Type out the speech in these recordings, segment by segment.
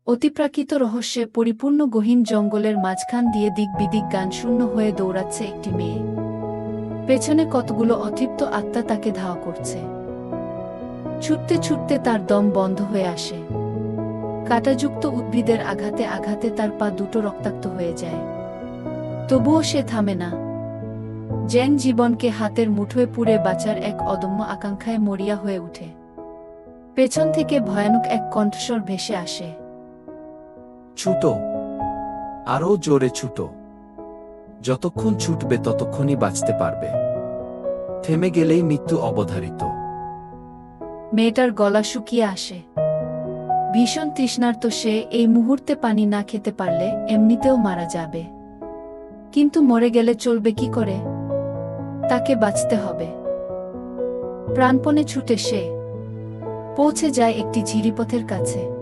অতিপ্রাকৃত রহস্যে পরিপূর্ণ গহীন জঙ্গলের মাঝখান দিয়ে দিক বিদিক গানশূন্য হয়ে দৌড়াচ্ছে একটি মেয়ে। পেছনে কতগুলো অতৃপ্ত আত্মা তাকে ধাওয়া করছে। ছুটতে ছুটতে তার দম বন্ধ হয়ে আসে। কাঁটাযুক্ত উদ্ভিদের আঘাতে আঘাতে তার পা দুটো রক্তাক্ত হয়ে যায়। তবুও সে থামে না। যেন জীবনকে হাতের মুঠোয় পুরে বাঁচার এক অদম্য আকাঙ্ক্ষায় মরিয়া হয়ে ওঠে। পেছন থেকে ভয়ানক এক কণ্ঠস্বর ভেসে আসে। ছুটো, আরও জোরে ছুটো। যতক্ষণ ছুটবে ততক্ষণই বাঁচতে পারবে। থেমে গেলেই মৃত্যু অবধারিত। মেয়েটার গলা শুকিয়ে আসে। ভীষণ তৃষ্ণার্ত সে এই মুহূর্তে পানি না খেতে পারলে এমনিতেও মারা যাবে। কিন্তু মরে গেলে চলবে কি করে? তাকে বাঁচতে হবে। প্রাণপণে ছুটে সে পৌঁছে যায় একটি ঝিরিপথের কাছে।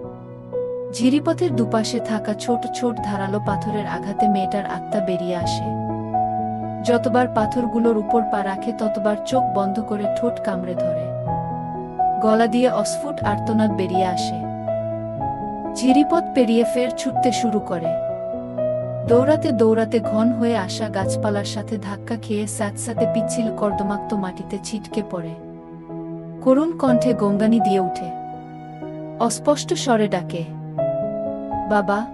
ঝিরিপথের দুপাশে থাকা ছোট ছোট ধারালো পাথরের আঘাতে মেয়েটার আত্মা বেরিয়ে আসে। যতবার পাথরগুলোর উপর পা রাখে ততবার চোখ বন্ধ করে ঠোঁট কামড়ে ধরে। গলা দিয়ে অস্ফুট আর্তনাদ বেরিয়ে আসে। ঝিরিপথ পেরিয়ে ফের ছুটতে শুরু করে। দৌড়াতে দৌড়াতে ঘন হয়ে আসা গাছপালার সাথে ধাক্কা খেয়ে স্যাঁতস্যাঁতে পিচ্ছিল কর্দমাক্ত মাটিতে ছিটকে পড়ে। করুণ কণ্ঠে গঙ্গানি দিয়ে উঠে। অস্পষ্ট স্বরে ডাকে, বাবা।